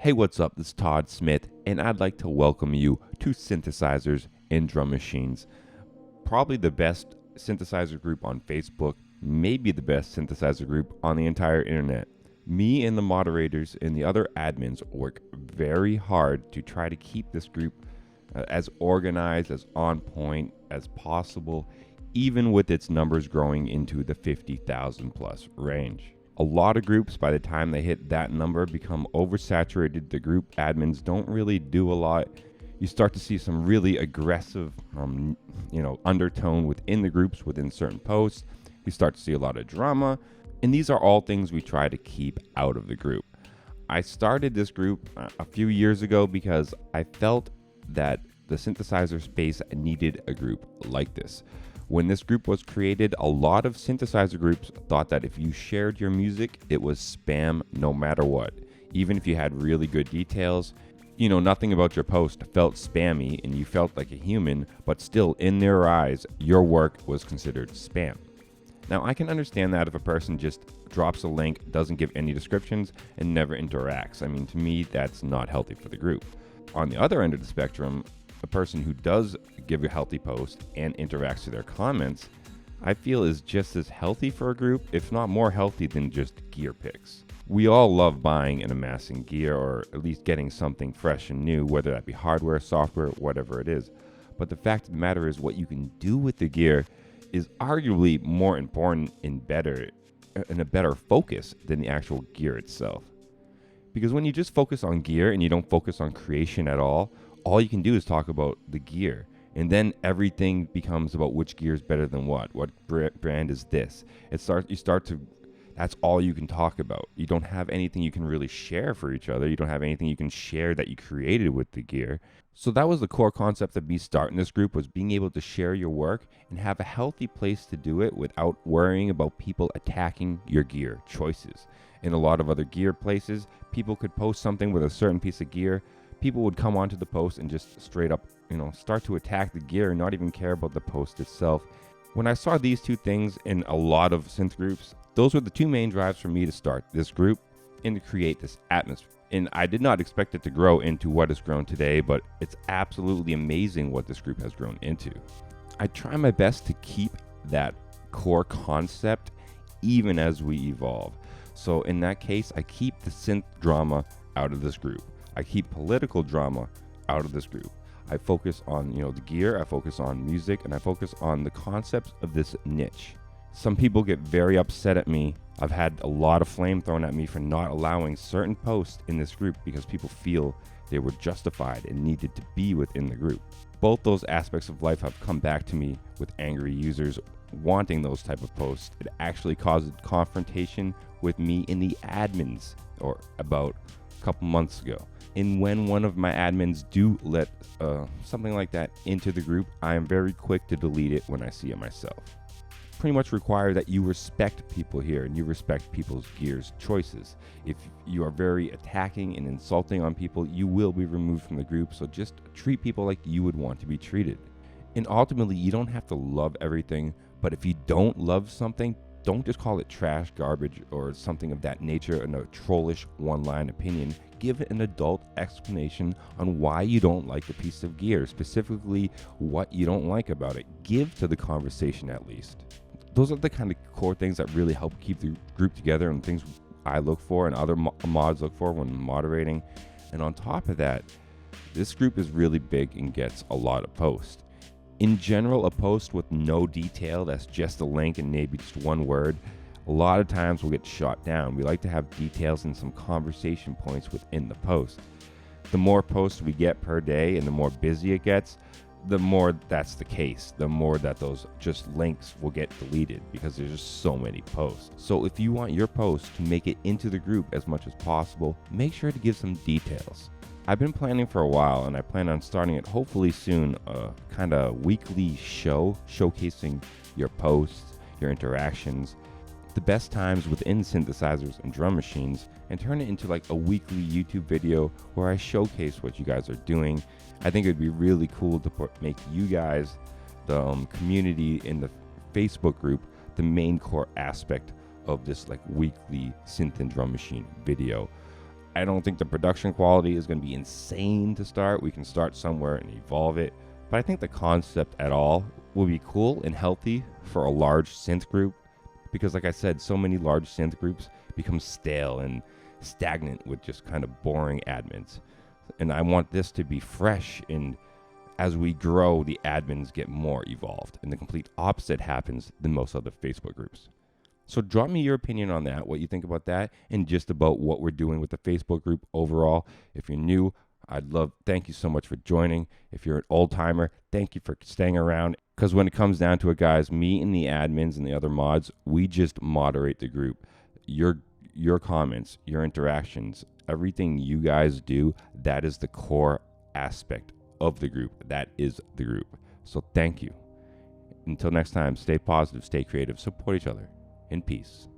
Hey, what's up? This is Todd Smith, and I'd like to welcome you to Synthesizers and Drum Machines. Probably the best synthesizer group on Facebook, maybe the best synthesizer group on the entire internet. Me and the moderators and the other admins work very hard to try to keep this group as organized, as on point as possible, even with its numbers growing into the 50,000 plus range. A lot of groups, by the time they hit that number, become oversaturated. The group admins don't really do a lot. You start to see some really aggressive, undertone within the groups, within certain posts. You start to see a lot of drama, and these are all things we try to keep out of the group. I started this group a few years ago because I felt that the synthesizer space needed a group like this. When this group was created, a lot of synthesizer groups thought that if you shared your music, it was spam no matter what. Even if you had really good details, nothing about your post felt spammy and you felt like a human, but still in their eyes, your work was considered spam. Now, I can understand that if a person just drops a link, doesn't give any descriptions, and never interacts. I mean, to me, that's not healthy for the group. On the other end of the spectrum, a person who does give a healthy post and interacts with their comments, I feel is just as healthy for a group, if not more healthy than just gear picks. We all love buying and amassing gear, or at least getting something fresh and new, whether that be hardware, software, whatever it is. But the fact of the matter is, what you can do with the gear is arguably more important and a better focus than the actual gear itself. Because when you just focus on gear and you don't focus on creation at all you can do is talk about the gear. And then everything becomes about which gear is better than what brand is this. That's all you can talk about. You don't have anything you can really share for each other. You don't have anything you can share that you created with the gear. So that was the core concept of me starting this group, was being able to share your work and have a healthy place to do it without worrying about people attacking your gear choices. In a lot of other gear places, people could post something with a certain piece of gear. People would come onto the post and just straight up, start to attack the gear and not even care about the post itself. When I saw these two things in a lot of synth groups, those were the two main drives for me to start this group and to create this atmosphere. And I did not expect it to grow into what it's grown today, but it's absolutely amazing what this group has grown into. I try my best to keep that core concept even as we evolve. So in that case, I keep the synth drama out of this group. I keep political drama out of this group. I focus on, the gear, I focus on music, and I focus on the concepts of this niche. Some people get very upset at me. I've had a lot of flame thrown at me for not allowing certain posts in this group because people feel they were justified and needed to be within the group. Both those aspects of life have come back to me with angry users wanting those type of posts. It actually caused confrontation with me and the admins or about a couple months ago. And when one of my admins do let something like that into the group, I am very quick to delete it when I see it myself. Pretty much require that you respect people here and you respect people's gears choices. If you are very attacking and insulting on people, you will be removed from the group. So just treat people like you would want to be treated. And ultimately, you don't have to love everything, but if you don't love something, don't just call it trash, garbage, or something of that nature in a trollish one-line opinion. Give an adult explanation on why you don't like the piece of gear, specifically what you don't like about it. Give to the conversation at least. Those are the kind of core things that really help keep the group together and things I look for and other mods look for when moderating. And on top of that, this group is really big and gets a lot of posts. In general, a post with no detail, that's just a link and maybe just one word, a lot of times will get shot down. We like to have details and some conversation points within the post. The more posts we get per day and the more busy it gets, the more that's the case, the more that those just links will get deleted because there's just so many posts. So if you want your post to make it into the group as much as possible, make sure to give some details. I've been planning for a while and I plan on starting it hopefully soon, a kind of weekly show showcasing your posts, your interactions, the best times within synthesizers and drum machines, and turn it into like a weekly YouTube video where I showcase what you guys are doing. I think it'd be really cool to make you guys, the community in the Facebook group, the main core aspect of this like weekly synth and drum machine video. I don't think the production quality is going to be insane to start. We can start somewhere and evolve it. But I think the concept at all will be cool and healthy for a large synth group. Because like I said, so many large synth groups become stale and stagnant with just kind of boring admins. And I want this to be fresh, and as we grow, the admins get more evolved. And the complete opposite happens than most other Facebook groups. So drop me your opinion on that, what you think about that, and just about what we're doing with the Facebook group overall. If you're new, thank you so much for joining. If you're an old timer, thank you for staying around. Because when it comes down to it, guys, me and the admins and the other mods, we just moderate the group. Your comments, your interactions, everything you guys do, that is the core aspect of the group. That is the group. So thank you. Until next time, stay positive, stay creative, support each other. In peace.